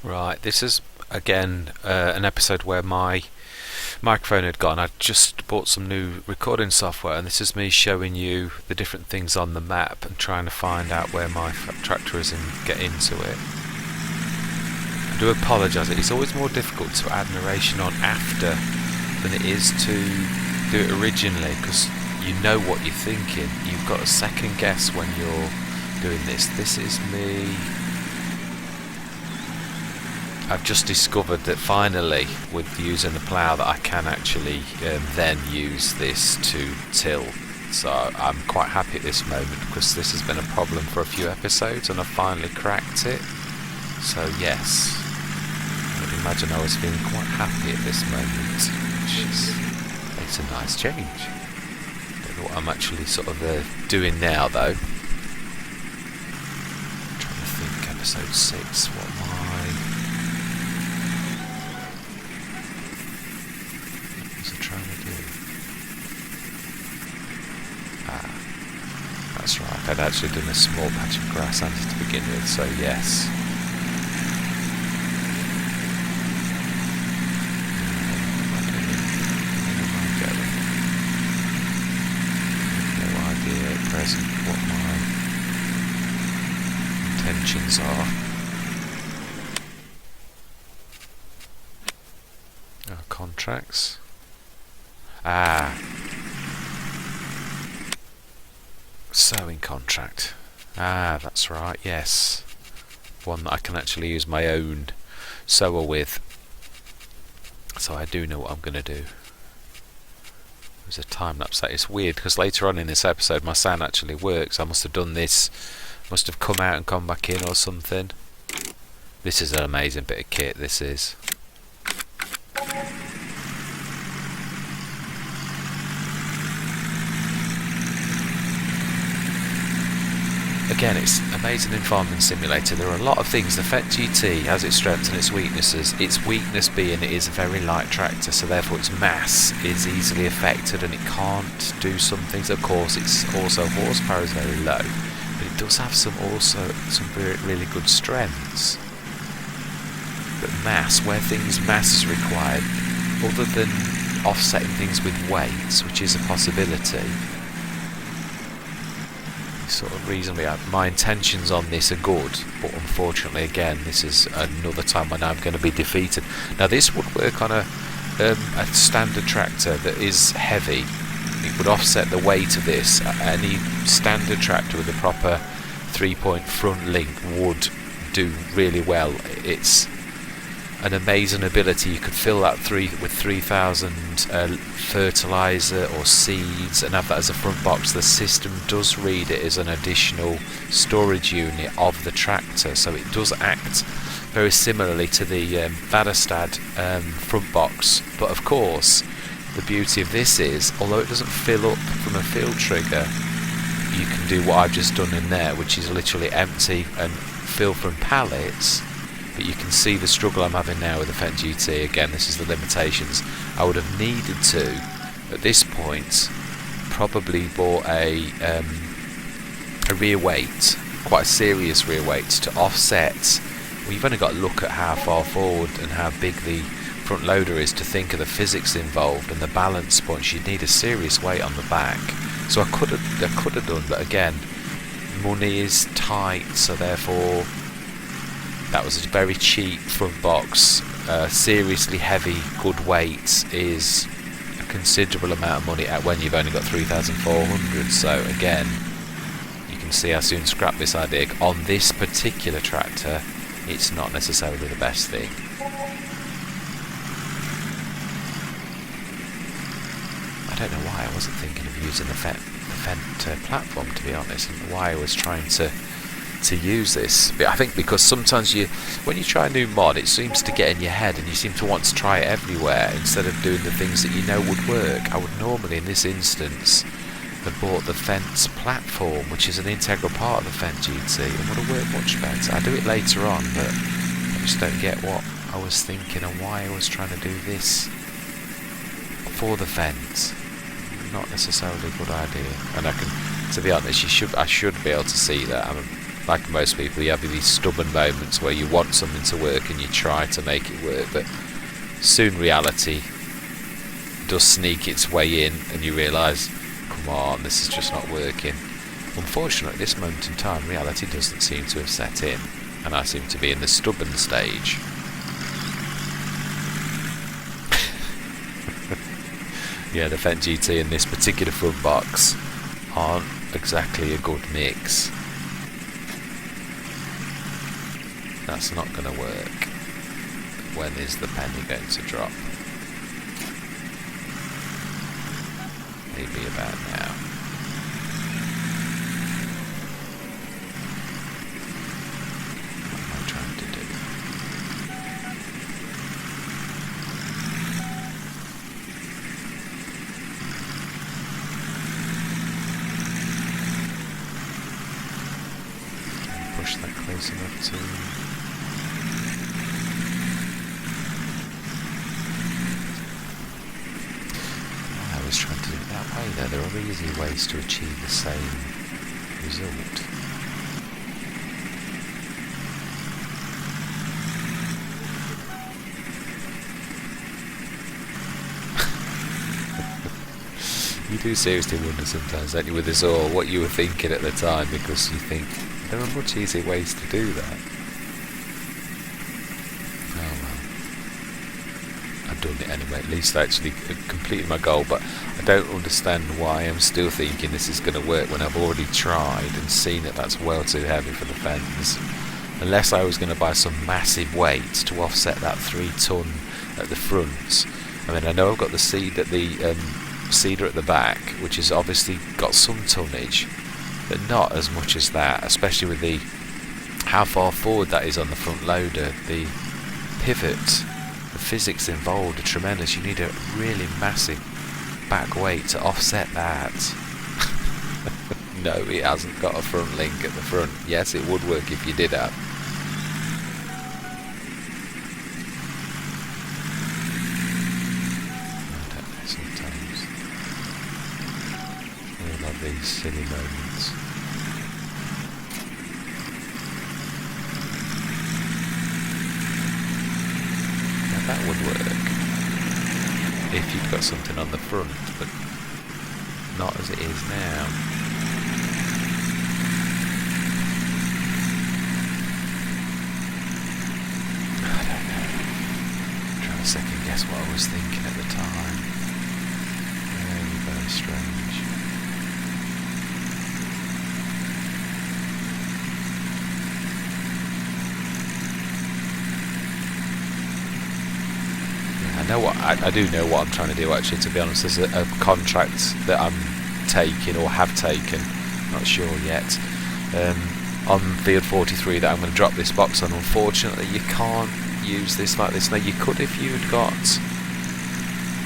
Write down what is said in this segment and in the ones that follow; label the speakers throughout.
Speaker 1: Right, this is again an episode where my microphone had gone. I just bought some new recording software, and this is me showing you the different things on the map and trying to find out where my tractor is and get into it. I do apologise, it's always more difficult to add narration on after than it is to do it originally, because you know what you're thinking. You've got a second guess when you're doing this. This is me. I've just discovered that finally, with using the plough, that I can actually then use this to till. So I'm quite happy at this moment, because this has been a problem for a few episodes and I finally cracked it. So yes, I would imagine I was feeling quite happy at this moment, which is, it's a nice change. Don't know what I'm actually sort of doing now though. I'm trying to think, episode 6, what trying to do. That's right, I'd actually done a small patch of grass to begin with, so yes. No idea at present what my intentions are. Contracts. Sowing contract. That's right, yes. One that I can actually use my own sower with. So I do know what I'm going to do. There's a time lapse. That is weird, because later on in this episode my sound actually works. I must have done this, must have come out and come back in or something. This is an amazing bit of kit, this is. Again, it's amazing in Farming Simulator. There are a lot of things. The FET GT has its strengths and its weaknesses. Its weakness being it is a very light tractor, so therefore its mass is easily affected and it can't do some things. Of course, it's also horsepower is very low, but it does have some really good strengths. But mass, where mass is required, other than offsetting things with weights, which is a possibility, sort of reasonably, my intentions on this are good, but unfortunately again this is another time when I'm going to be defeated. Now this would work on a standard tractor that is heavy. It would offset the weight of this. Any standard tractor with a proper 3-point front link would do really well. It's an amazing ability. You could fill that with 3,000 fertilizer or seeds and have that as a front box. The system does read it as an additional storage unit of the tractor, so it does act very similarly to the Vadestad front box. But of course, the beauty of this is, although it doesn't fill up from a field trigger, you can do what I've just done in there, which is literally empty and fill from pallets. But you can see the struggle I'm having now with the FET GT. Again, this is the limitations. I would have needed to, at this point, probably bought a rear weight, quite a serious rear weight, to offset. Well, you've only got to look at how far forward and how big the front loader is to think of the physics involved and the balance points. You'd need a serious weight on the back. So I could have done, but again, money is tight, so therefore that was a very cheap front box. Seriously heavy, good weight is a considerable amount of money when you've only got 3,400. So again, you can see I soon scrapped this idea. On this particular tractor, it's not necessarily the best thing. I don't know why I wasn't thinking of using the FET platform, to be honest, and why I was trying to use this. But I think because sometimes when you try a new mod, it seems to get in your head and you seem to want to try it everywhere instead of doing the things that you know would work. I would normally, in this instance, have bought the Fence platform, which is an integral part of the Fence GT, and would have worked much better. I do it later on, but I just don't get what I was thinking and why I was trying to do this for the Fence. Not necessarily a good idea, and I can, to be honest, I should be able to see that. like most people, you have these stubborn moments where you want something to work and you try to make it work, but soon reality does sneak its way in and you realise, come on, this is just not working. Unfortunately, at this moment in time, reality doesn't seem to have set in, and I seem to be in the stubborn stage. Yeah, the Fendt GT and this particular front box aren't exactly a good mix. That's not going to work. When is the penny going to drop? Maybe about now. What am I trying to do? Push that close enough to... I was trying to do it that way though. There are easy ways to achieve the same result. You do seriously wonder sometimes, don't you, with this all, what you were thinking at the time, because you think there are much easier ways to do that. Oh well. I've done it anyway, at least I actually completed my goal, but I don't understand why I'm still thinking this is going to work when I've already tried and seen that that's well too heavy for the fence. Unless I was going to buy some massive weight to offset that 3 ton at the front. I mean, I know I've got the cedar at the back, which has obviously got some tonnage, but not as much as that, especially with the how far forward that is on the front loader. The pivot, the physics involved are tremendous. You need a really massive back weight to offset that. No, it hasn't got a front link at the front. Yes, it would work if you did have. I don't know, sometimes I love these silly moments. Now that would work if you've got something on the front, but not as it is now. I don't know. I'm trying to second guess what I was thinking at the time. Very, very strange. I do know what I'm trying to do, actually, to be honest. There's a contract that I'm taking or have taken, not sure yet, on Field 43 that I'm going to drop this box on. Unfortunately, you can't use this like this. Now, you could if you'd got...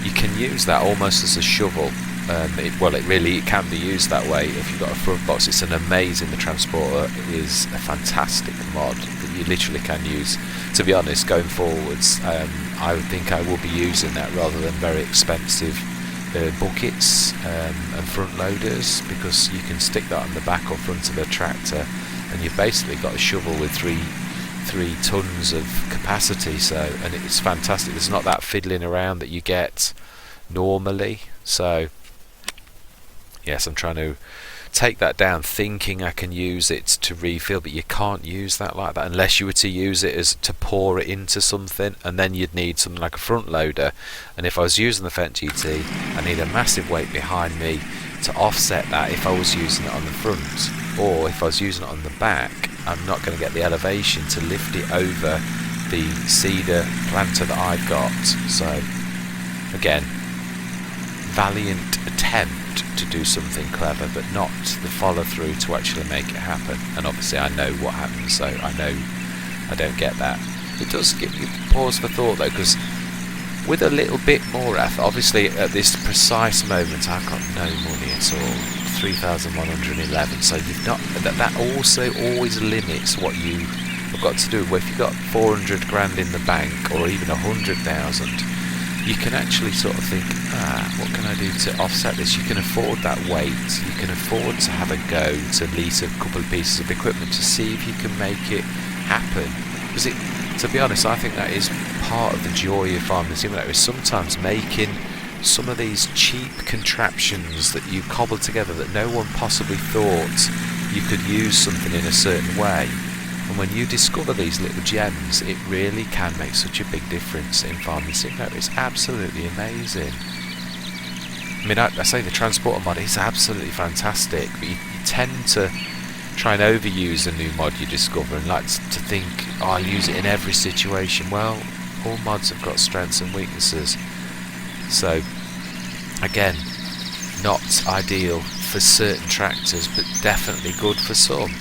Speaker 1: You can use that almost as a shovel. It can be used that way if you've got a front box. It's an amazing... The Transporter is a fantastic mod that you literally can use. To be honest, going forwards, I would think I will be using that rather than very expensive buckets and front loaders, because you can stick that on the back or front of a tractor and you've basically got a shovel with three tons of capacity. So, and it's fantastic. There's not that fiddling around that you get normally. So yes, I'm trying to take that down, thinking I can use it to refill, but you can't use that like that unless you were to use it as to pour it into something, and then you'd need something like a front loader. And if I was using the Fendt GT, I need a massive weight behind me to offset that if I was using it on the front, or if I was using it on the back, I'm not going to get the elevation to lift it over the cedar planter that I've got. So again, valiant attempt to do something clever, but not the follow through to actually make it happen. And obviously I know what happens, so I know I don't get that. It does give you pause for thought though, because with a little bit more effort, obviously at this precise moment I've got no money at all, 3,111, so you've not, that also always limits what you have got to do. Well, if you've got 400 grand in the bank or even 100,000, you can actually sort of think, what can I do to offset this? You can afford that weight, you can afford to have a go to lease a couple of pieces of equipment to see if you can make it happen. Because to be honest, I think that is part of the joy of Farming Simulator, is sometimes making some of these cheap contraptions that you cobble together that no one possibly thought you could use something in a certain way. And when you discover these little gems, it really can make such a big difference in Farming Simulator. It's absolutely amazing. I mean, I say the transporter mod is absolutely fantastic, but you tend to try and overuse a new mod you discover and like to think, oh, I'll use it in every situation. Well, all mods have got strengths and weaknesses. So, again, not ideal for certain tractors, but definitely good for some.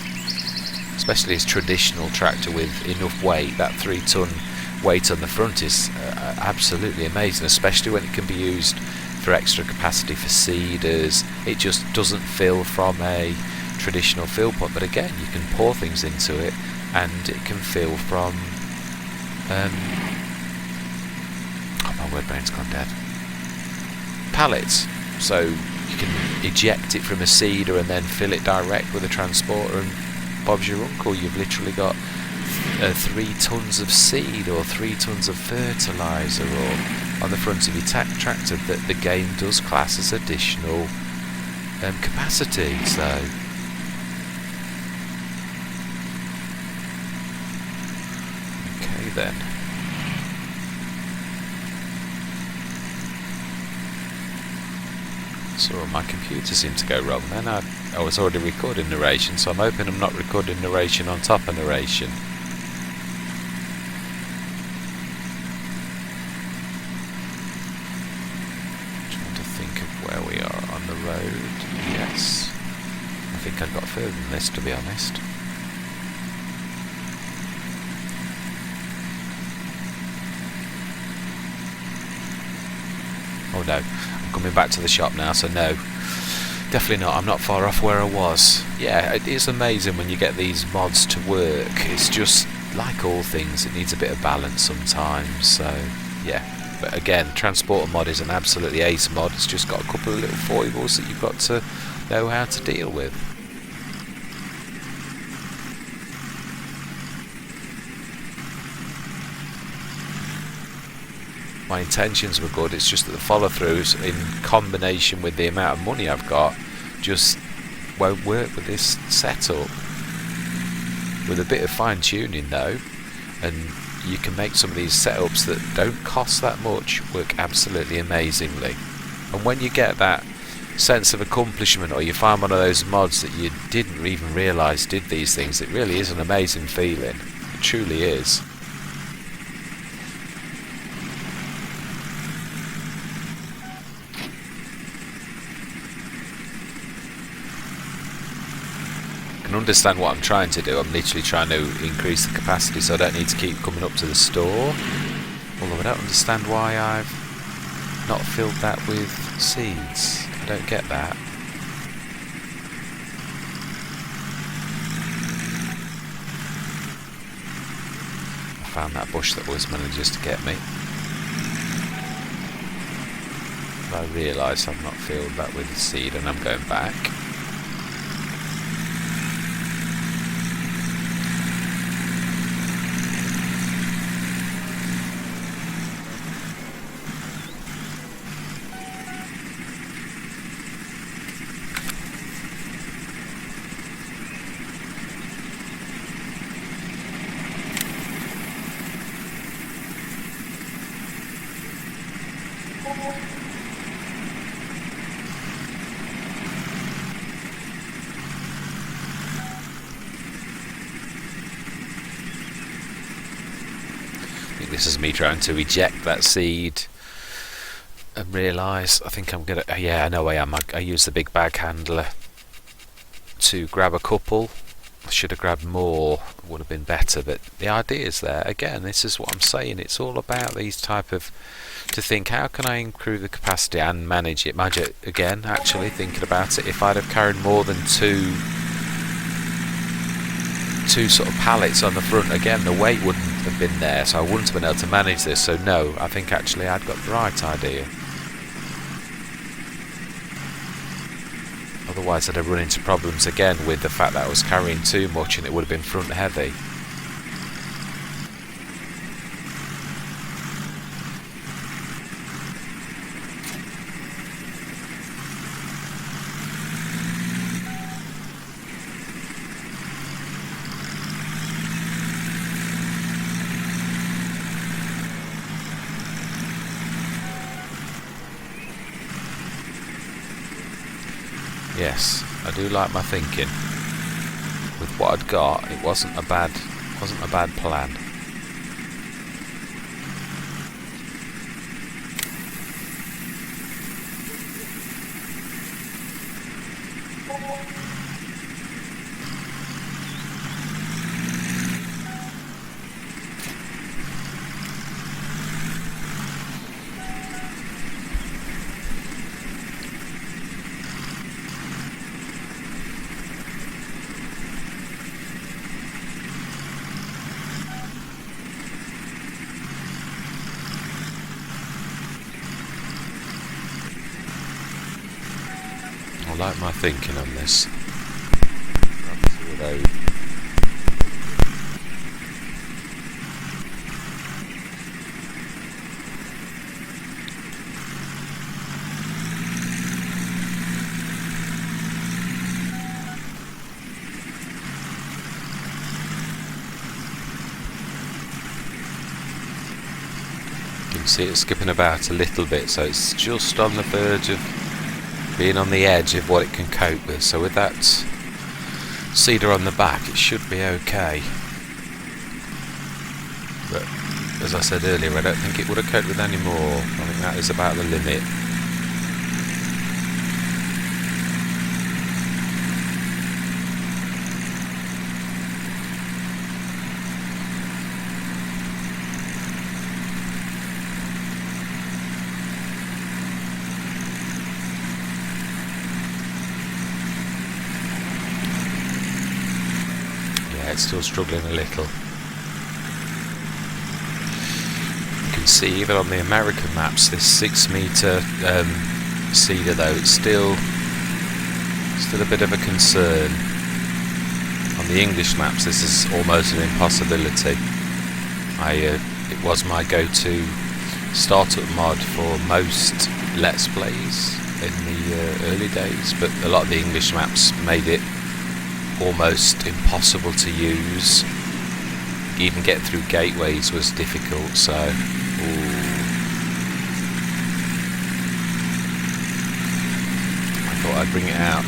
Speaker 1: Especially as traditional tractor with enough weight, that 3-ton weight on the front is absolutely amazing, especially when it can be used for extra capacity for seeders. It just doesn't fill from a traditional fill point, but again, you can pour things into it and it can fill from oh, my word brain's gone dead. Pallets. So you can eject it from a seeder and then fill it direct with a transporter, and Bob's your uncle. You've literally got 3 tons of seed or 3 tons of fertilizer or on the front of your tractor that the game does class as additional capacity. So okay then. So my computer seemed to go wrong then. I was already recording narration, so I'm hoping I'm not recording narration on top of narration. Trying to think of where we are on the road. Yes. I think I got further than this, to be honest. Oh no. Coming back to the shop now, so no, definitely not. I'm not far off where I was. Yeah, it is amazing when you get these mods to work. It's just like all things, it needs a bit of balance sometimes. So yeah, but again, transporter mod is an absolutely ace mod. It's just got a couple of little foibles that you've got to know how to deal with. My intentions were good, it's just that the follow-throughs in combination with the amount of money I've got just won't work with this setup. With a bit of fine-tuning though, and you can make some of these setups that don't cost that much work absolutely amazingly. And when you get that sense of accomplishment, or you find one of those mods that you didn't even realise did these things, it really is an amazing feeling. It truly is. Can understand what I'm trying to do. I'm literally trying to increase the capacity so I don't need to keep coming up to the store. Although I don't understand why I've not filled that with seeds. I don't get that. I found that bush that always manages to get me. But I realise I've not filled that with seed and I'm going back. This is me trying to eject that seed and realise I think I'm gonna, yeah, I know I am. I use the big bag handler to grab a couple. I should have grabbed more, would have been better, but the idea is there. Again, this is what I'm saying, it's all about these type of, to think how can I improve the capacity and manage it. Mind you, again, actually thinking about it, if I'd have carried more than two sort of pallets on the front, again the weight wouldn't have been there, so I wouldn't have been able to manage this. So no, I think actually I'd got the right idea. Otherwise I'd have run into problems again with the fact that I was carrying too much and it would have been front heavy. Yes, I do like my thinking. With what I'd got, it wasn't a bad plan. I like my thinking on this. You can see it skipping about a little bit, so it's just on the verge of being on the edge of what it can cope with. So with that cedar on the back, it should be okay. But as I said earlier, I don't think it would have coped with any more. I think that is about the limit. It's still struggling a little. You can see even on the American maps this 6 metre cedar though, it's still a bit of a concern. On the English maps this is almost an impossibility. It was my go-to startup mod for most Let's Plays in the early days, but a lot of the English maps made it almost impossible to use. Even get through gateways was difficult, so I thought I'd bring it out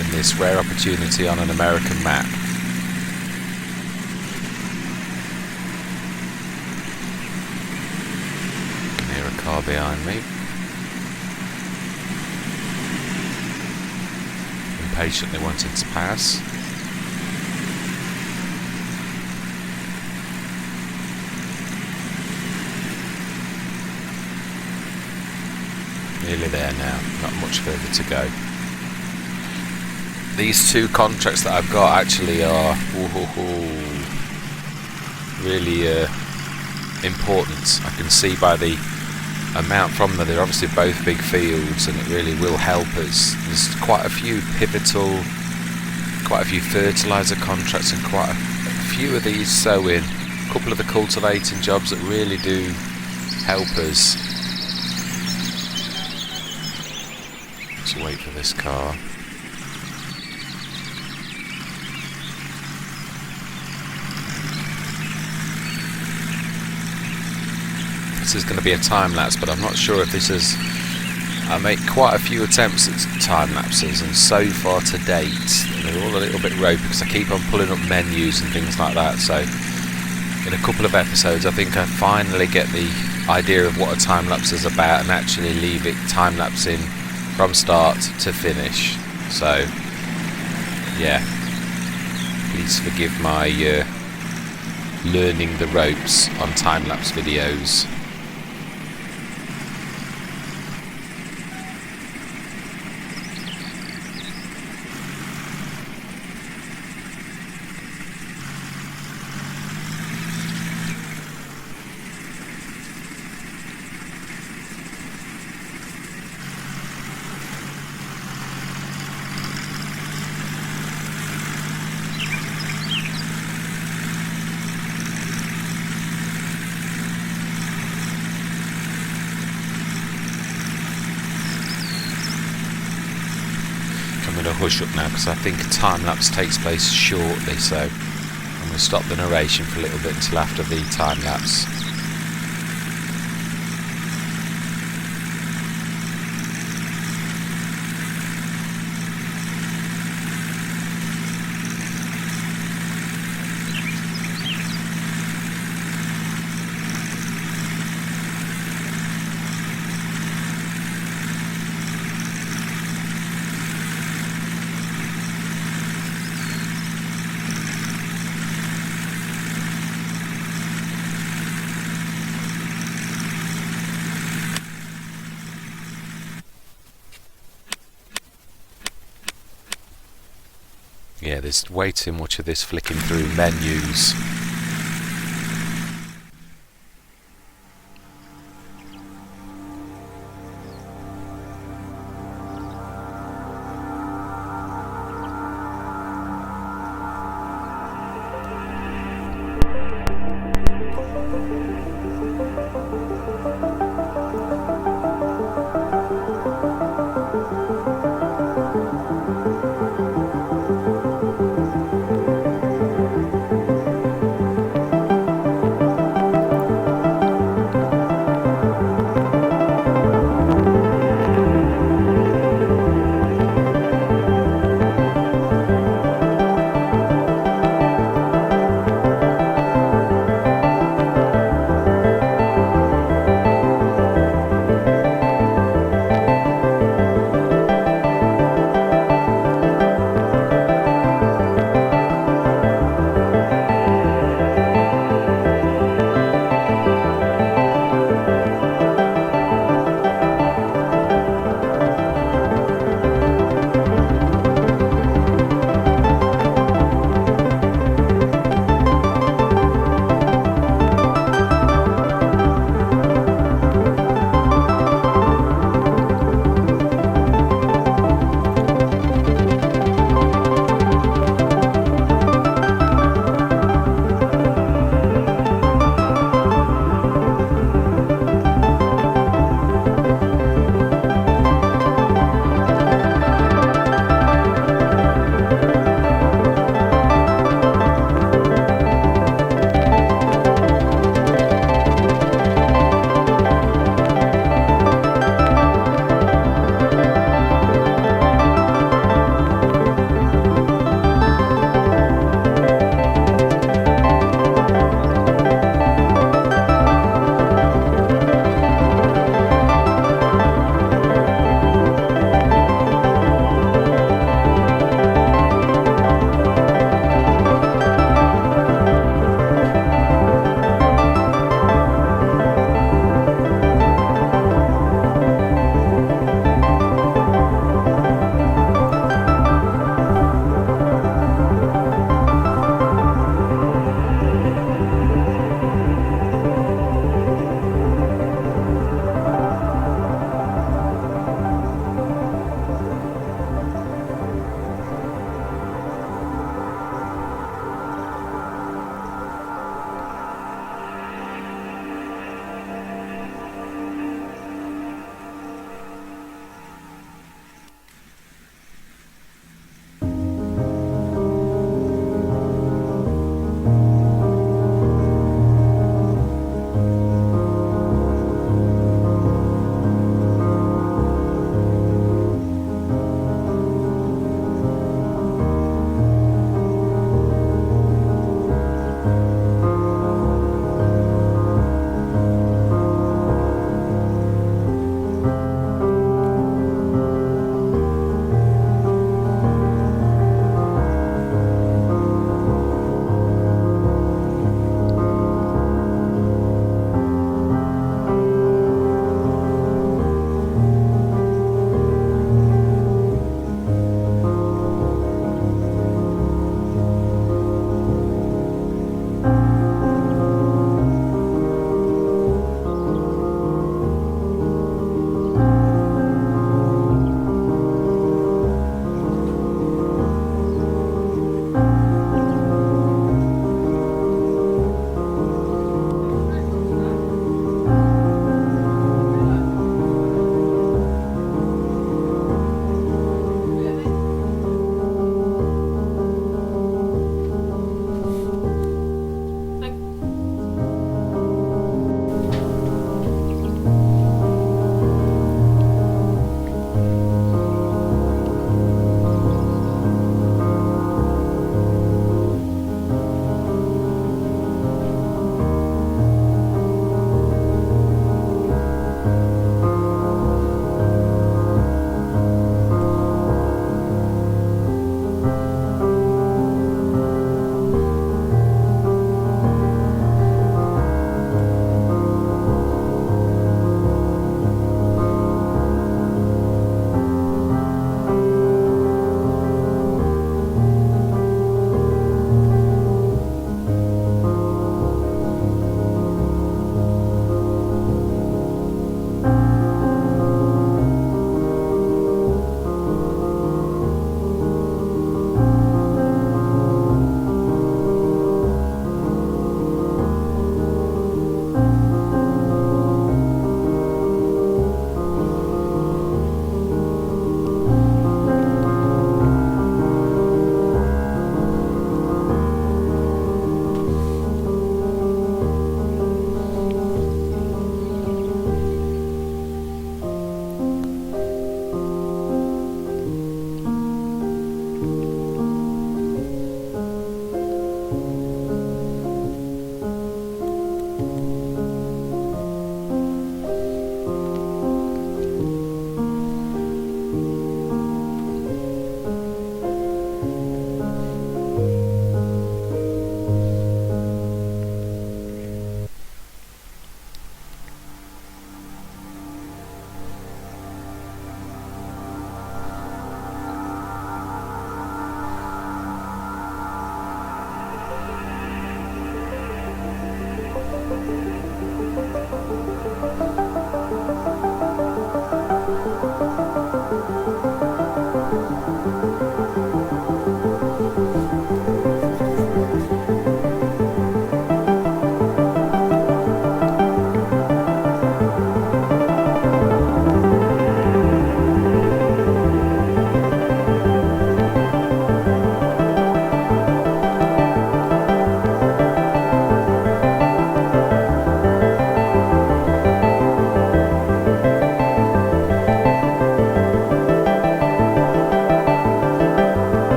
Speaker 1: in this rare opportunity on an American map. I can hear a car behind me. Impatiently wanting to pass. Nearly there now, not much further to go. These 2 contracts that I've got actually are really important. I can see by the amount from them, they're obviously both big fields and it really will help us. There's quite a few pivotal, quite a few fertiliser contracts and quite a few of these sowing, a couple of the cultivating jobs that really do help us. Let's wait for this car. This is going to be a time lapse, but I'm not sure if this is. I make quite a few attempts at time lapses, and so far to date they're all a little bit ropey because I keep on pulling up menus and things like that. So in a couple of episodes I think I finally get the idea of what a time lapse is about and actually leave it time lapsing from start to finish. So yeah, please forgive my learning the ropes on time lapse videos. hush up now because I think a time lapse takes place shortly, so I'm going to stop the narration for a little bit until after the time lapse. Yeah, there's way too much of this flicking through menus.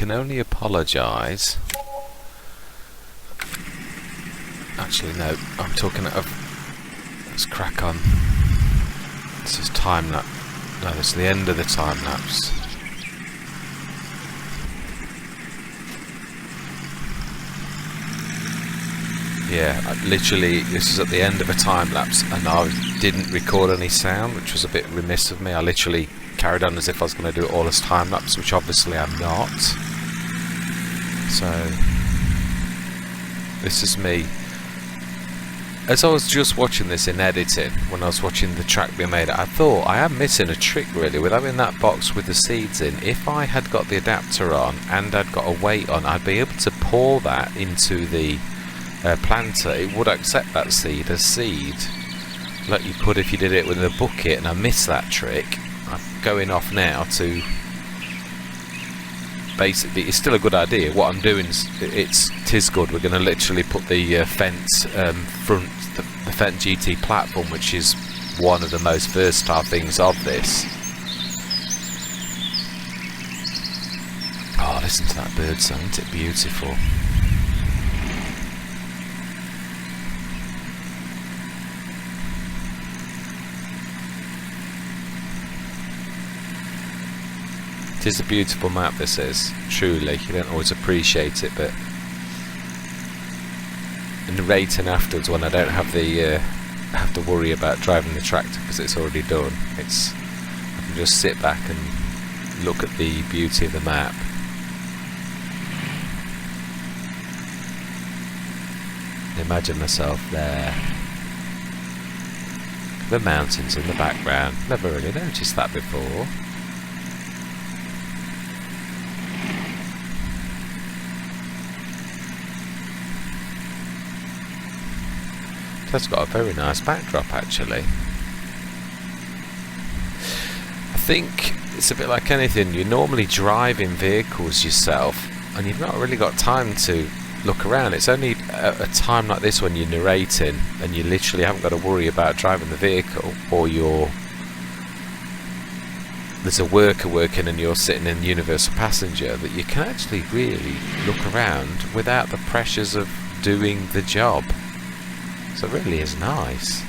Speaker 1: can only apologise. Actually, no, I'm talking of. Let's crack on. This is time lapse. No, it's the end of the time lapse. Yeah, literally, this is at the end of a time lapse, and I didn't record any sound, which was a bit remiss of me. I literally carried on as if I was going to do it all as time lapse, which obviously I'm not. So, this is me. As I was just watching this in editing, when I was watching the track being made, I thought I am missing a trick really with having that box with the seeds in. If I had got the adapter on and I'd got a weight on, I'd be able to pour that into the planter. It would accept that seed as seed, like you could if you did it with a bucket, and I missed that trick. I'm going off now to basically, it's still a good idea. What I'm doing is, tis good. We're going to literally put the fence front, the Fendt GT platform, which is one of the most versatile things of this. Oh, listen to that bird song, isn't it beautiful? It is a beautiful map, this is, truly. You don't always appreciate it, but narrating afterwards when I don't have the have to worry about driving the tractor because it's already done. I can just sit back and look at the beauty of the map. Imagine myself there. The mountains in the background. Never really noticed that before. That's got a very nice backdrop actually. I think it's a bit like anything. You're normally driving vehicles yourself and you've not really got time to look around. It's only a time like this when you're narrating and you literally haven't got to worry about driving the vehicle, or there's a worker working and you're sitting in universal passenger, that you can actually really look around without the pressures of doing the job. So it really is nice.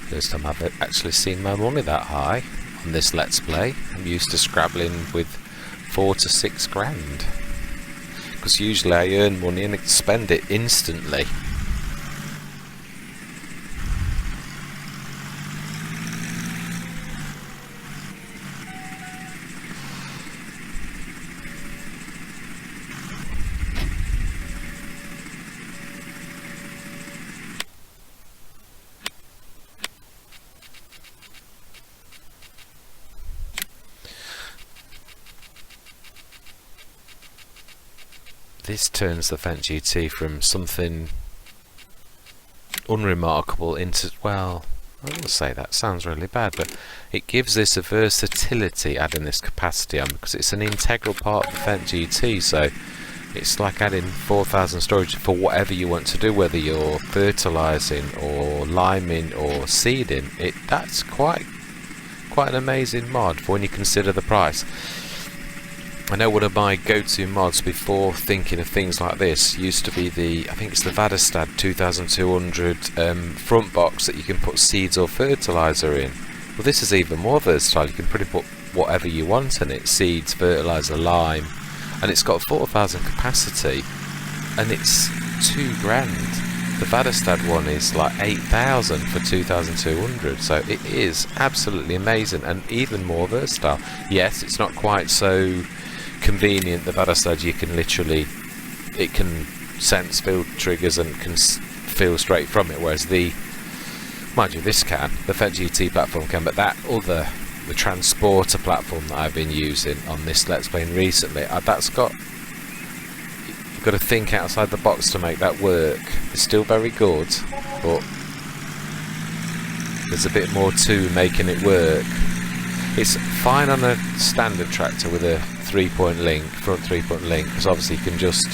Speaker 1: First time I've actually seen my money that high on this Let's Play. I'm used to scrabbling with 4 to 6 grand. Because usually I earn money and spend it instantly. This turns the Fendt GT from something unremarkable into, well, I wouldn't say that sounds really bad, but it gives this a versatility, adding this capacity on, because it's an integral part of the Fendt GT. So it's like adding 4,000 storage for whatever you want to do, whether you're fertilising or liming or seeding. That's quite an amazing mod for when you consider the price. I know one of my go-to mods before thinking of things like this used to be I think it's the Vadestad 2200 front box that you can put seeds or fertiliser in. Well, this is even more versatile. You can pretty put whatever you want in it: seeds, fertiliser, lime, and it's got 4,000 capacity, and it's 2 grand. The Vadestad one is like 8,000 for 2,200, so it is absolutely amazing and even more versatile. Yes, it's not quite so convenient. The Vadestad, you can literally, it can sense field triggers and can feel straight from it, whereas mind you, this can, the Fendt GT platform can, but that other the transporter platform that I've been using on this Let's Play recently, that's got, you've got to think outside the box to make that work. It's still very good, but there's a bit more to making it work. It's fine on a standard tractor with a 3-point link, front 3-point link, because obviously you can just,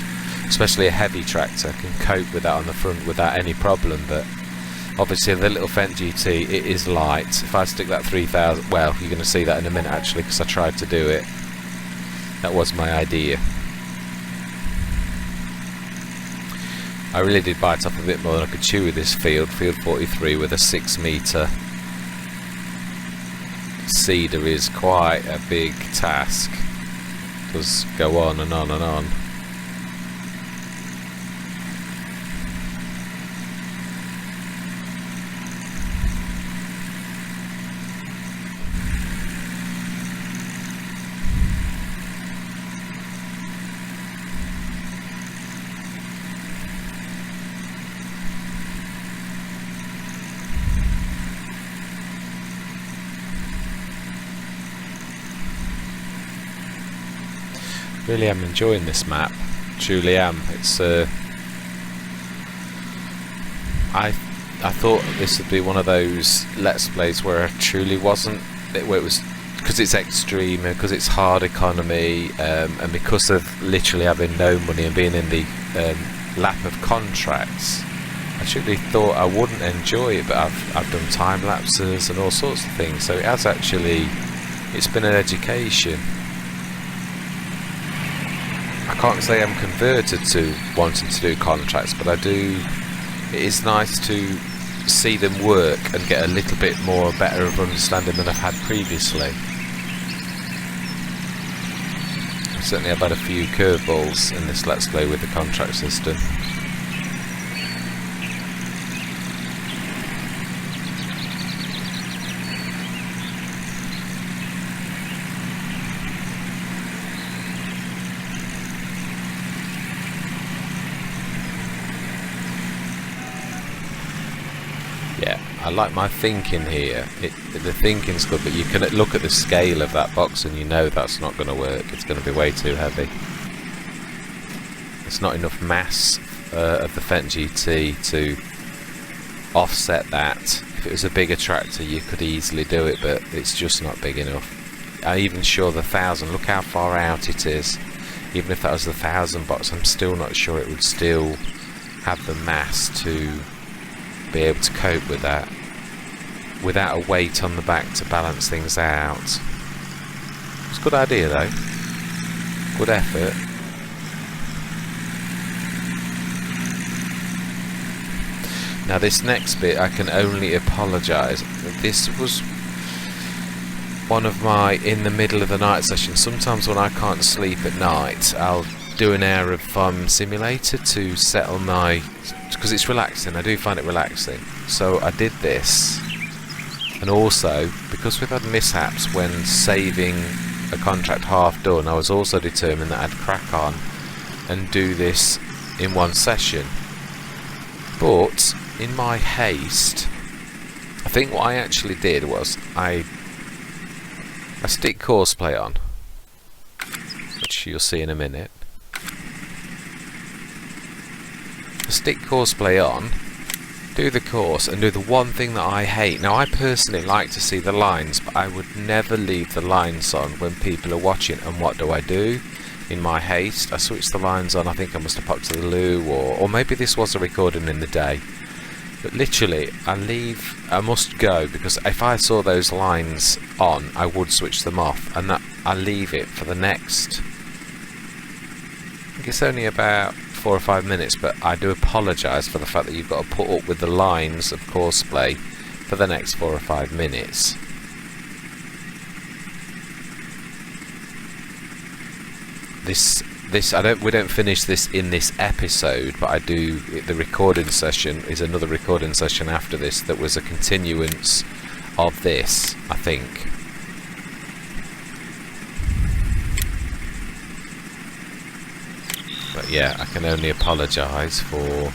Speaker 1: especially a heavy tractor, can cope with that on the front without any problem. But obviously the little Fendt GT, it is light. If I stick that 3000, well, you're going to see that in a minute actually, because I tried to do it. That was my idea. I really did bite off a bit more than I could chew with this field 43 with a 6-metre seeder is quite a big task. It does go on and on and on. Really am enjoying this map, truly am. It's I thought this would be one of those Let's Plays where I truly wasn't, where it was, because it's extreme, because it's hard economy, and because of literally having no money and being in the lap of contracts, I truly thought I wouldn't enjoy it. But I've done time lapses and all sorts of things, so it has actually, it's been an education. I can't say I'm converted to wanting to do contracts, but I do. It is nice to see them work and get a little bit more better of understanding than I've had previously. I certainly have had a few curveballs in this Let's Play with the contract system. I like my thinking here. The thinking's good, but you can look at the scale of that box and you know that's not going to work. It's going to be way too heavy. There's not enough mass of the Fendt GT to offset that. If it was a bigger tractor you could easily do it, but it's just not big enough. I'm even sure the 1000, look how far out it is. Even if that was the 1000 box, I'm still not sure it would still have the mass to be able to cope with that without a weight on the back to balance things out. It's a good idea though, good effort. Now this next bit I can only apologise. This was one of my in the middle of the night sessions. Sometimes when I can't sleep at night I'll do an Air of Fun simulator to settle my, because it's relaxing. I do find it relaxing, so I did this. And also because we've had mishaps when saving a contract half done, I was also determined that I'd crack on and do this in one session. But in my haste, I think what I actually did was I stick Courseplay on, which you'll see in a minute. Stick Courseplay on, do the course, and do the one thing that I hate. Now I personally like to see the lines, but I would never leave the lines on when people are watching. And what do? In my haste, I switch the lines on. I think I must have popped to the loo, or maybe this was a recording in the day. But literally, I must go, because if I saw those lines on, I would switch them off, and that I leave it for the next, I think it's only about 4 or 5 minutes, but I do apologise for the fact that you've got to put up with the lines of Courseplay for the next 4 or 5 minutes. We don't finish this in this episode, but I do. The recording session is another recording session after this that was a continuance of this, I think. But yeah, I can only apologise for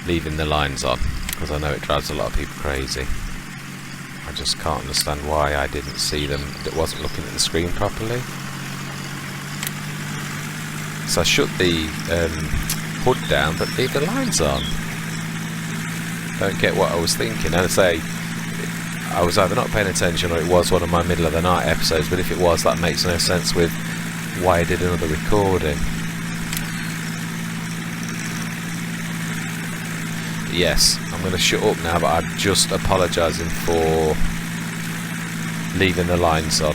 Speaker 1: leaving the lines on, because I know it drives a lot of people crazy. I just can't understand why I didn't see them. That wasn't looking at the screen properly. So I shut the hood down, but leave the lines on. Don't get what I was thinking. And I say, I was either not paying attention or it was one of my middle of the night episodes, but if it was, that makes no sense with why I did another recording. Yes, I'm going to shut up now, but I'm just apologising for leaving the lines on.